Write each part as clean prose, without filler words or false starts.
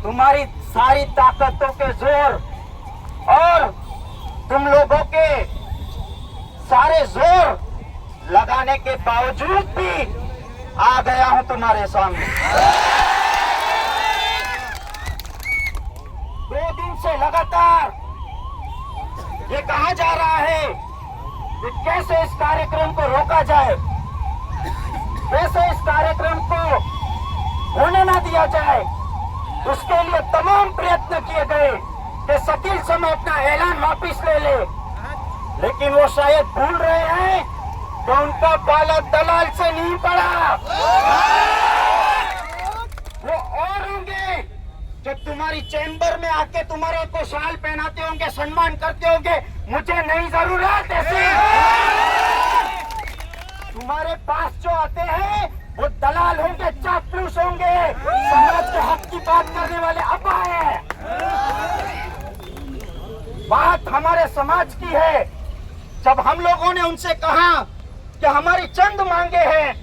तुम्हारी सारी ताकतों के जोर और तुम लोगों के सारे जोर लगाने के बावजूद भी आ गया हूं तुम्हारे सामने। 2 दिन से लगातार ये कहा जा रहा है कि कैसे इस कार्यक्रम को रोका जाए, कैसे इस कार्यक्रम को होने ना दिया जाए। उसके लिए तमाम प्रयत्न किए गए कि शकील समय अपना ऐलान वापस ले ले, लेकिन वो शायद भूल रहे हैं कि उनका पाला दलाल से नहीं पड़ा। वो और होंगे जो तुम्हारी चैम्बर में आके तुम्हारे को शाल पहनाते होंगे, सम्मान करते होंगे, मुझे नहीं जरूरत ऐसे। तुम्हारे पास जो आते हैं वो दलाल होंगे, चापलूस होंगे, समाज के हक की बात करने वाले अपाय हैं। बात हमारे समाज की है। जब हम लोगों ने उनसे कहा कि हमारी चंद मांगे हैं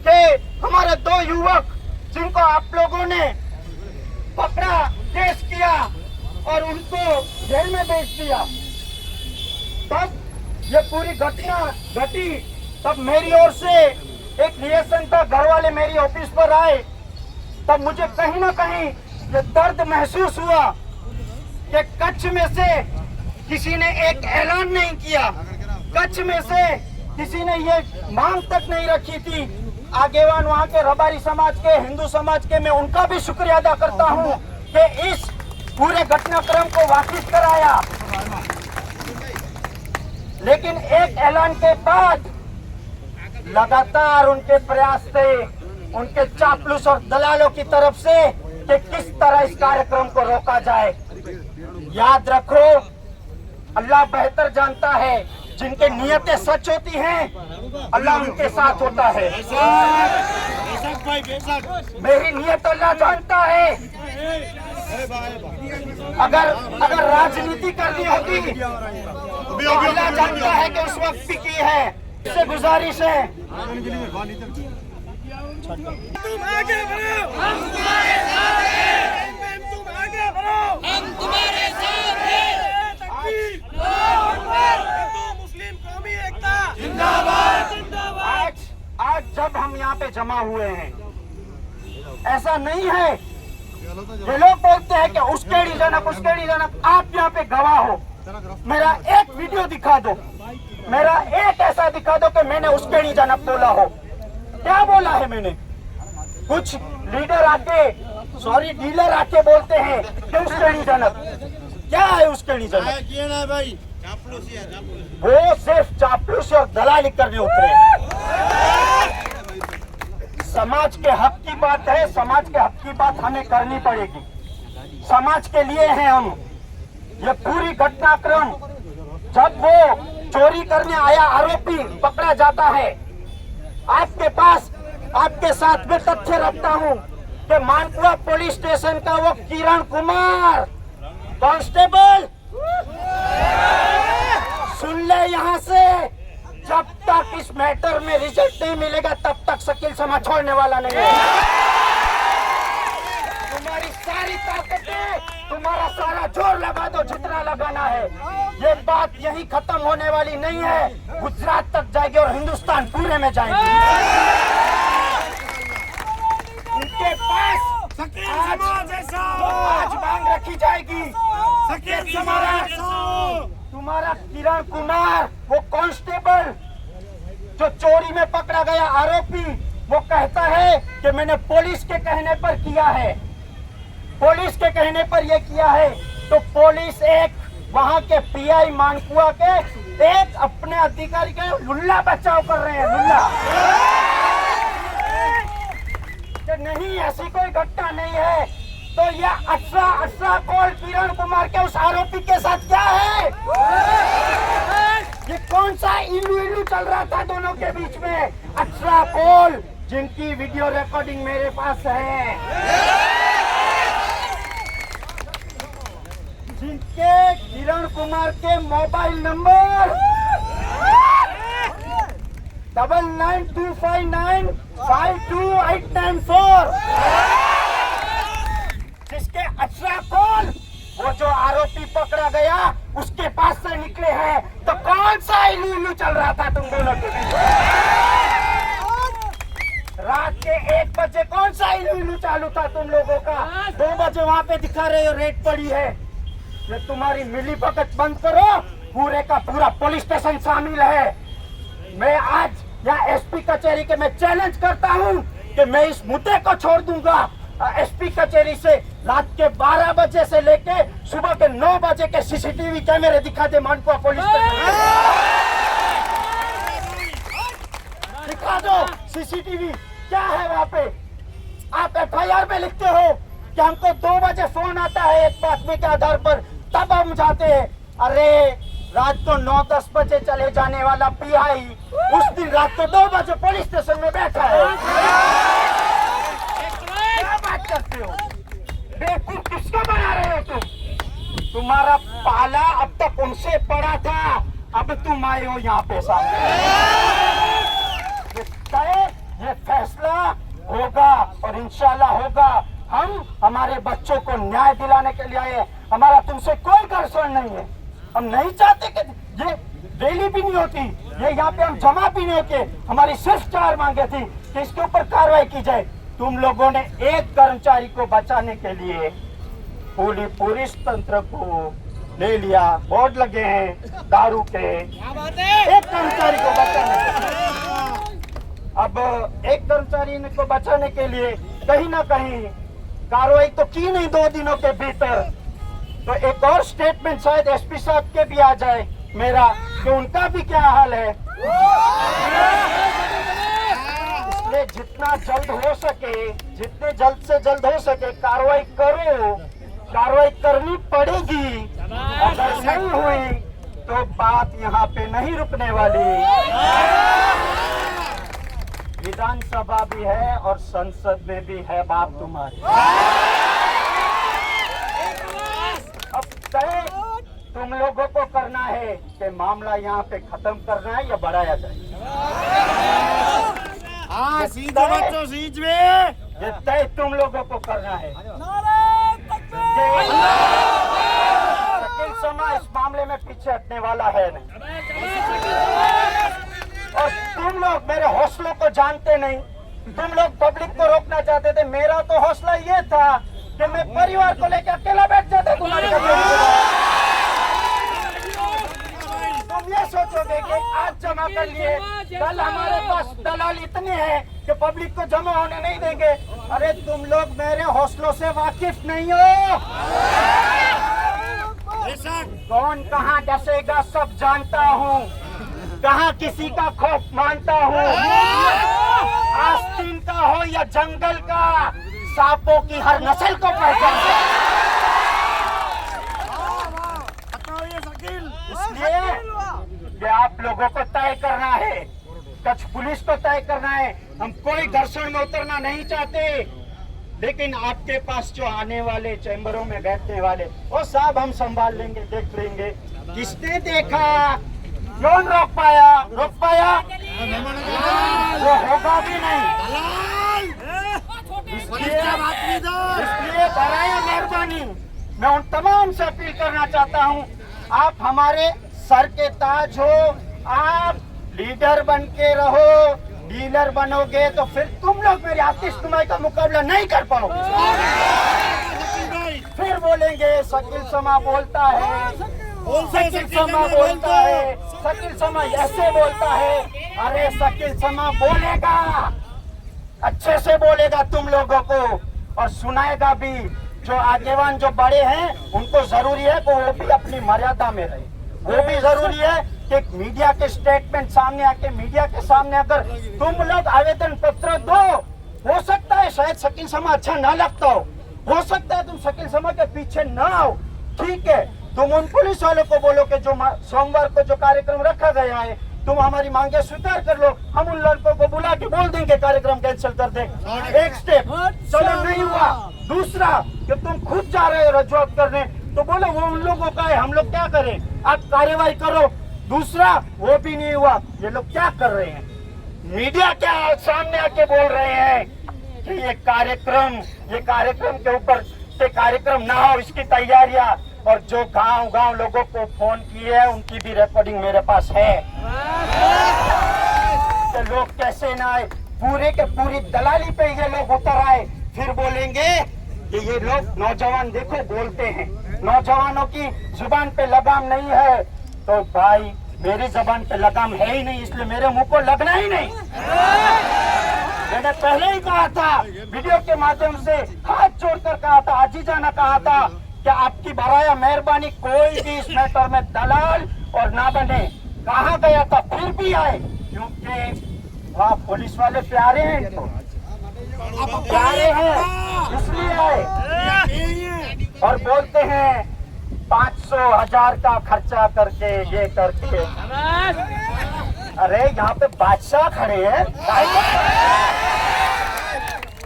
कि हमारे 2 युवक जिनको आप लोगों ने पकड़ा, केस किया और उनको जेल में भेज दिया, तब ये पूरी घटना घटी। तब मेरी ओर से एक रिएक्शन था, घर वाले मेरी ऑफिस पर आए, तब मुझे कहीं ना कहीं ये दर्द महसूस हुआ कि कच्छ में से किसी ने एक ऐलान नहीं किया, कच्छ में से किसी ने ये मांग तक नहीं रखी थी। आगेवान वहाँ के रबारी समाज के, हिंदू समाज के, मैं उनका भी शुक्रिया अदा करता हूँ कि इस पूरे घटनाक्रम को वापस कराया। लेकिन एक ऐलान के बाद लगातार उनके प्रयास थे, उनके चापलूस और दलालों की तरफ से, कि किस तरह इस कार्यक्रम को रोका जाए। याद रखो, अल्लाह बेहतर जानता है, जिनके नियतें सच होती हैं अल्लाह उनके साथ होता है। मेरी नियत अल्लाह जानता है। अगर राजनीति करनी होती तो अल्लाह जानता है कि उस वक्त भी की है। इससे गुजारिश है, तुम आगे बढ़ो, हम तुम्हारे साथ हैं। तुम आगे बढ़ो, हम तुम्हारे साथ हैं। तकबीर, अल्लाहू अकबर, हिंदू मुस्लिम कौमी एकता जिंदाबाद जिंदाबाद। आज जब हम यहाँ पे जमा हुए हैं, ऐसा नहीं है। ये लोग बोलते हैं कि उसकेड़ी जनक, आप यहाँ पे गवाह हो। मेरा एक वीडियो दिखा दो, मेरा एक ऐसा दिखा दो कि मैंने उसकेड़ी जनक बोला हो। क्या बोला है मैंने? कुछ लीडर आके, सॉरी डीलर आके बोलते हैं कि उसकेड़ी जनक। क्या है उसकेड़ी जनक? भाई वो सिर्फ चापलूसी और दलाली करने उतरे हैं। समाज के हक की बात है, समाज के हक की बात हमें करनी पड़ेगी। समाज के लिए हैं हम। ये पूरी घटनाक्रम, जब वो चोरी करने आया आरोपी पकड़ा जाता है, आपके पास, आपके साथ में तथ्य रखता हूं कि मानपुरा पुलिस स्टेशन का वो किरण कुमार कांस्टेबल, सुन ले यहाँ से, जब तक इस मैटर में रिजल्ट नहीं मिलेगा तब तक शकील समाज छोड़ने वाला नहीं है। तुम्हारी सारी ताकतें, तुम्हारा सारा जोर लगा दो जितना लगाना है। ये बात यही खत्म होने वाली नहीं है, गुजरात तक जाएगी और हिंदुस्तान पूरे में जाएगी। उनके पास आज मांग रखी जाएगी। तुम्हारा किरण कुमार, वो कांस्टेबल जो चोरी में पकड़ा गया आरोपी, वो कहता है कि मैंने पुलिस के कहने पर किया है, पुलिस के कहने पर ये किया है। तो पुलिस एक वहां के पीआई मानकुआ के एक अपने अधिकारी के लुल्ला बचाव कर रहे हैं, लुल्ला। कि नहीं ऐसी कोई घटना नहीं है। तो यह 18 कॉल किरण कुमार के उस आरोपी के साथ क्या है? ये कौन सा इलू चल रहा था दोनों के बीच में? 18 कॉल जिनकी वीडियो रिकॉर्डिंग मेरे पास है, जिनके किरण कुमार के मोबाइल नंबर 9925952894 जिसके अशरा कॉल वो जो आरोपी पकड़ा गया उसके पास से निकले हैं। तो कौन सा इल्लू चल रहा था तुम दोनों के बीच? रात के 1 बजे कौन सा इल्लू चालू था तुम लोगों का? 2 बजे वहां पे दिखा रहे हो रेड पड़ी है। ये तुम्हारी मिली भगत बंद करो, पूरे का पूरा पुलिस स्टेशन शामिल है। मैं आज यहाँ एसपी कचहरी के मैं चैलेंज करता हूँ कि मैं इस मुद्दे को छोड़ दूंगा। एसपी कचहरी से रात के 12 बजे से लेके सुबह के 9 बजे के सीसीटीवी कैमरे दिखा दे मानपुआ पुलिस स्टेशन। दिखा दो सीसीटीवी क्या है वहाँ पे। आप एफआईआर में लिखते हो कि हमको 2 बजे फोन आता है एक बातमी के आधार पर, तब हम जाते हैं। अरे रात को 9-10 बजे चले जाने वाला पीआई उस दिन रात को 2 बजे पुलिस स्टेशन में बैठा है। क्या बात करते हो? बेवकूफ किसको बना रहे हो तुम? तुम्हारा पाला अब तक उनसे पड़ा था, अब तुम आए हो यहाँ पे सामने। ये फैसला होगा और इंशाल्लाह होगा। हम हमारे बच्चों को न्याय दिलाने के लिए आए। हमारा तुमसे कोई घर्षण नहीं है। हम नहीं चाहते कि ये रैली भी नहीं होती, ये यहाँ पे हम जमा भी नहीं होते। हमारी सिर्फ 4 मांगे थी कि इसके ऊपर कार्रवाई की जाए। तुम लोगों ने एक कर्मचारी को बचाने के लिए पूरी पुलिस तंत्र को ले लिया। बोर्ड लगे हैं दारू के, एक कर्मचारी को बचाने के लिए। अब एक कर्मचारी को बचाने के लिए कहीं ना कहीं कार्रवाई तो की नहीं 2 दिनों के भीतर। तो एक और स्टेटमेंट शायद एसपी साहब के भी आ जाए मेरा कि उनका भी क्या हाल है। इसलिए जितना जल्द हो सके, जितने जल्द से जल्द हो सके कार्रवाई करो। कार्रवाई करनी पड़ेगी। अगर नहीं हुई तो बात यहाँ पे नहीं रुकने वाली। विधानसभा भी है और संसद में भी है बात तुम्हारी। अब तय तुम लोगों को करना है कि मामला यहाँ पे खत्म करना है या बढ़ाया जाए। सीधे बच्चों सीध में ये तय तुम लोगों को करना है। शकील समा इस मामले में पीछे हटने वाला है नहीं। और तुम लोग मेरे हौसलों को जानते नहीं। तुम लोग पब्लिक को रोकना चाहते थे। मेरा तो हौसला ये था कि मैं परिवार को लेकर अकेला बैठ जाता तुम्हारी तुम ये सोचोगे कि आज जमा कर लिए, कल हमारे पास दलाल इतने हैं कि पब्लिक को जमा होने नहीं देंगे। अरे तुम लोग मेरे हौसलों से वाकिफ नहीं हो। कौन कहाँ डसेगा सब जानता हूँ, कहाँ किसी का खौफ मानता हूँ। आस्तीन का हो या जंगल का, सांपों की हर नस्ल को पहचानता हूँ। इसलिए कि आप लोगों को तय करना है, कच्छ पुलिस को तय करना है। हम कोई घर्षण में उतरना नहीं चाहते, लेकिन आपके पास जो आने वाले चैम्बरों में बैठने वाले वो साहब हम संभाल लेंगे, देख लेंगे। किसने देखा? कौन रोक पाया? रोक पाया? वो होगा भी नहीं। इसलिए बराए मेहरबानी मैं उन तमाम से अपील करना चाहता हूँ, आप हमारे सर के ताज हो। आप लीडर बन के रहो। डीलर बनोगे तो फिर तुम लोग मेरी आतिशनुमाई का मुकाबला नहीं कर पाओगे। फिर बोलेंगे शकील समा बोलता है, शकील समा बोलता है, शकील समा ऐसे बोलता है। अरे शकील समा बोलेगा, अच्छे से बोलेगा तुम लोगों को और सुनाएगा भी। जो आगेवान जो बड़े हैं उनको जरूरी है कि वो भी अपनी मर्यादा में रहे। वो भी जरूरी है कि मीडिया के स्टेटमेंट सामने आके मीडिया के सामने अगर तुम लोग आवेदन पत्र दो, हो सकता है शायद शकील समा अच्छा ना लगता हो सकता है तुम शकील समा के पीछे ना आओ, ठीक है। तुम उन पुलिस वालों को बोलो कि जो सोमवार को जो कार्यक्रम रखा गया है तुम हमारी मांगे स्वीकार कर लो। हम उन लड़कों को बुला के बोल देंगे कार्यक्रम कैंसिल कर दे। एक स्टेप चलो, नहीं हुआ। दूसरा कि तुम खुद जा रहे हो रजूआत करने, तो बोलो वो उन लोगों का है, हम लोग क्या करें, आप कार्यवाही करो। दूसरा वो भी नहीं हुआ, ये लोग क्या कर रहे हैं, मीडिया के सामने आके बोल रहे हैं कि ये कार्यक्रम के ऊपर से कार्यक्रम ना हो, इसकी तैयारियां, और जो गांव लोगों को फोन किए हैं उनकी भी रिकॉर्डिंग मेरे पास है। तो लोग कैसे ना आए, पूरे के पूरी दलाली पे ये लोग उतर आए, फिर बोलेंगे कि ये लोग नौजवान देखो बोलते हैं, नौजवानों की जुबान पे लगाम नहीं है। तो भाई मेरी जबान पे लगाम है ही नहीं, इसलिए मेरे मुंह को लगना ही नहीं। मैंने पहले ही कहा था, वीडियो के माध्यम से हाथ जोड़कर कहा था, आजीजाना कहा था कि आपकी बराया मेहरबानी कोई भी इस मैटर में दलाल और ना बने। कहा गया था, फिर भी आए, क्योंकि वहाँ पुलिस वाले प्यारे हैं, इनको प्यारे हैं इसलिए आए, और बोलते हैं 500,000 का खर्चा करके ये करके। अरे यहाँ पे बादशाह खड़े हैं,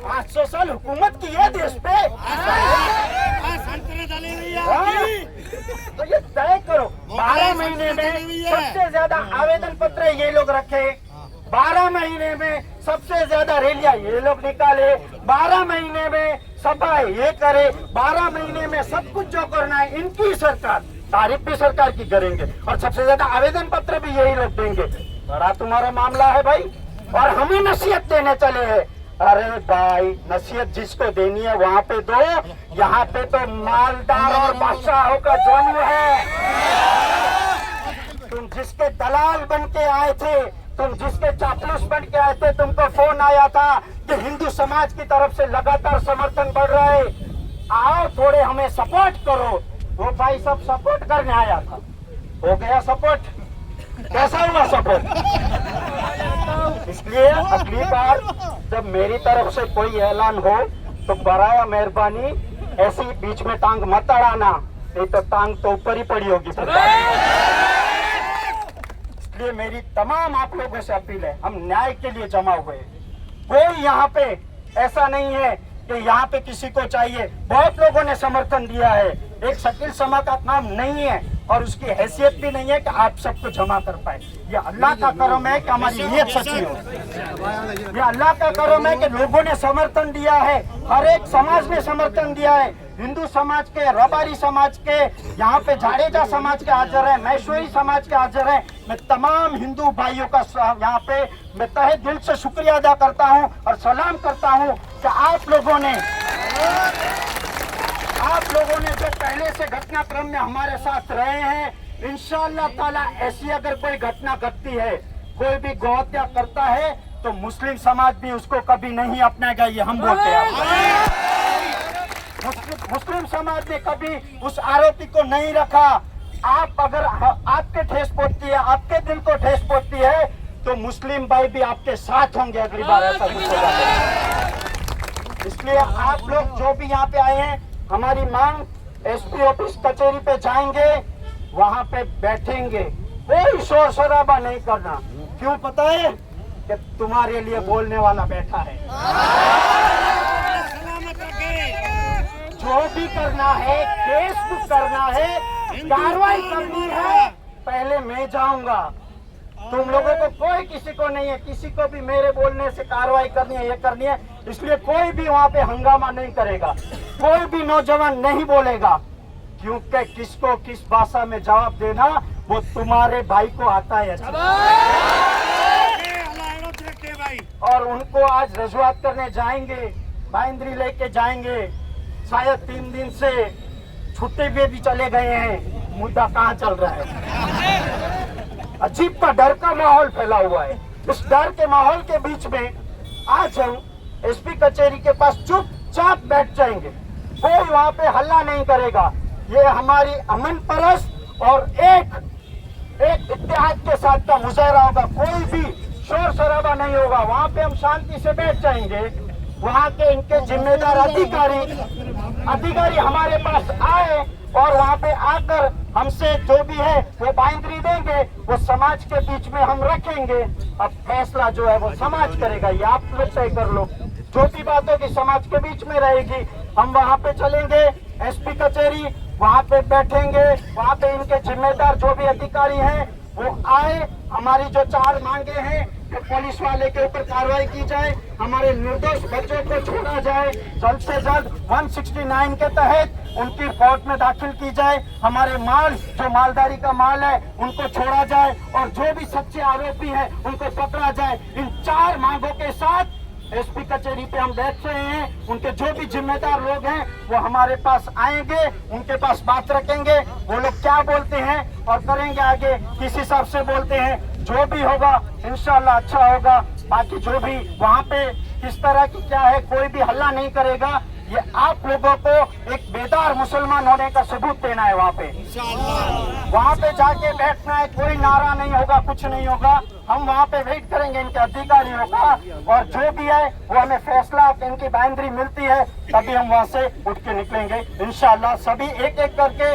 500 साल हुकूमत की है देश पे। तो ये तय करो, 12 महीने में सबसे ज्यादा आवेदन पत्र ये लोग रखे, 12 महीने में सबसे ज्यादा रैलियां ये लोग निकाले, 12 महीने में सभा ये करे, 12 महीने में सब कुछ जो करना है इनकी सरकार, तारीफ भी सरकार की करेंगे, और सबसे ज्यादा आवेदन पत्र भी यही लोग देंगे। बड़ा तुम्हारा मामला है भाई, और हमें नसीहत देने चले हैं। अरे भाई, नसीहत जिसको देनी है वहाँ पे दो, यहाँ पे तो मालदार और बादशाहों का जन्म है। तुम जिसके दलाल बन के आए थे, तुम जिसके चापलूस बन के आए थे, तुमको फोन आया था कि हिंदू समाज की तरफ से लगातार समर्थन बढ़ रहा है, आओ थोड़े हमें सपोर्ट करो। वो भाई सब सपोर्ट करने आया था, हो गया सपोर्ट, कैसा हुआ सपोर्ट? इसलिए अगली बार जब मेरी तरफ से कोई ऐलान हो तो बराया मेहरबानी ऐसी बीच में टांग मत अड़ाना, नहीं तो टांग तो ऊपर ही पड़ी होगी। इसलिए मेरी तमाम आप लोगों से अपील है, हम न्याय के लिए जमा हुए, कोई यहाँ पे ऐसा नहीं है कि यहाँ पे किसी को चाहिए। बहुत लोगों ने समर्थन दिया है, एक शकील समा का काम नहीं है और उसकी हैसियत भी नहीं है कि आप सबको जमा कर पाए। ये अल्लाह का करम है कि हमारी नीयत सच्ची हो, ये अल्लाह का करम है कि लोगों ने समर्थन दिया है, हर एक समाज ने समर्थन दिया है। हिंदू समाज के, रबारी समाज के, यहाँ पे जाडेजा समाज के हाजिर है, महेश्वरी समाज के हाजिर है। मैं तमाम हिंदू भाइयों का यहाँ पे मैं तहे दिल से शुक्रिया अदा करता हूँ और सलाम करता हूँ कि आप लोगों ने जो पहले से घटनाक्रम में हमारे साथ रहे हैं, इंशाअल्लाह ताला ऐसी अगर कोई घटना घटती है, कोई भी गौहत्या करता है, तो मुस्लिम समाज भी उसको कभी नहीं अपनाएगा, ये हम बोलते हैं। मुस्लिम समाज ने कभी उस आरोपी को नहीं रखा। आप अगर आपके ठेस पहुंचती है, आपके दिल को ठेस पहुंचती है, तो मुस्लिम भाई भी आपके साथ होंगे अगली बार ऐसा कुछ होगा। इसलिए आप लोग जो भी यहाँ पे आए हैं, हमारी मांग एसपी ऑफिस कचहरी पे जाएंगे, वहाँ पे बैठेंगे, कोई शोर शराबा नहीं करना। क्यों पता है? कि तुम्हारे लिए बोलने वाला बैठा है। जो भी करना है, केस बुक करना है, कार्रवाई करनी है, पहले मैं जाऊंगा। तुम लोगों को कोई किसी को नहीं है, किसी को भी मेरे बोलने से कार्रवाई करनी है, ये करनी है। इसलिए कोई भी वहाँ पे हंगामा नहीं करेगा, कोई भी नौजवान नहीं बोलेगा, क्योंकि किसको किस भाषा में जवाब देना वो तुम्हारे भाई को आता है। और उनको आज रजूआत करने जाएंगे, बाइंद्री लेके जाएंगे, शायद 3 दिन से छुट्टी पे भी चले गए हैं। मुद्दा कहाँ चल रहा है? अजीब का डर का माहौल फैला हुआ है। उस डर के माहौल के बीच में आज हम एसपी कचहरी के पास चुपचाप बैठ जाएंगे, कोई वहाँ पे हल्ला नहीं करेगा। ये हमारी अमन परस्त और एक इत्तेहाद के साथ का मुजाहरा होगा, कोई भी शोर शराबा नहीं होगा। वहाँ पे हम शांति से बैठ जाएंगे। वहाँ के इनके जिम्मेदार अधिकारी हमारे पास आए और वहाँ पे आकर हमसे जो भी है वो बाइंद्री देंगे, वो समाज के बीच में हम रखेंगे। अब फैसला जो है वो समाज करेगा, ये आप लोग तय कर लो। जो भी बात होगी समाज के बीच में रहेगी। हम वहाँ पे चलेंगे एसपी कचहरी, वहाँ पे बैठेंगे, वहाँ पे इनके जिम्मेदार जो भी अधिकारी हैं वो आए, हमारी जो 4 मांगे हैं कि पुलिस वाले के ऊपर कार्रवाई की जाए, हमारे निर्दोष बच्चों को छोड़ा जाए, जल्द से जल्द 169 के तहत उनकी कोर्ट में दाखिल की जाए, हमारे माल जो मालदारी का माल है उनको छोड़ा जाए और जो भी सच्चे आरोपी हैं उनको पकड़ा जाए। इन 4 मांगों के साथ एसपी कचहरी पे हम बैठ रहे हैं। उनके जो भी जिम्मेदार लोग हैं वो हमारे पास आएंगे, उनके पास बात रखेंगे, वो लोग क्या बोलते हैं और करेंगे आगे किस हिसाब से बोलते हैं। जो भी होगा इंशाल्लाह अच्छा होगा। बाकी जो भी वहाँ पे किस तरह की क्या है, कोई भी हल्ला नहीं करेगा। ये आप लोगों को एक बेदार मुसलमान होने का सबूत देना है। वहाँ पे जाके बैठना है, कोई नारा नहीं होगा, कुछ नहीं होगा। हम वहाँ पे वेट करेंगे इनके अधिकारियों का और जो भी है वो हमें फैसला इनकी बाइंड्री मिलती है तभी हम वहाँ से उठ के निकलेंगे इंशाल्लाह। सभी एक एक करके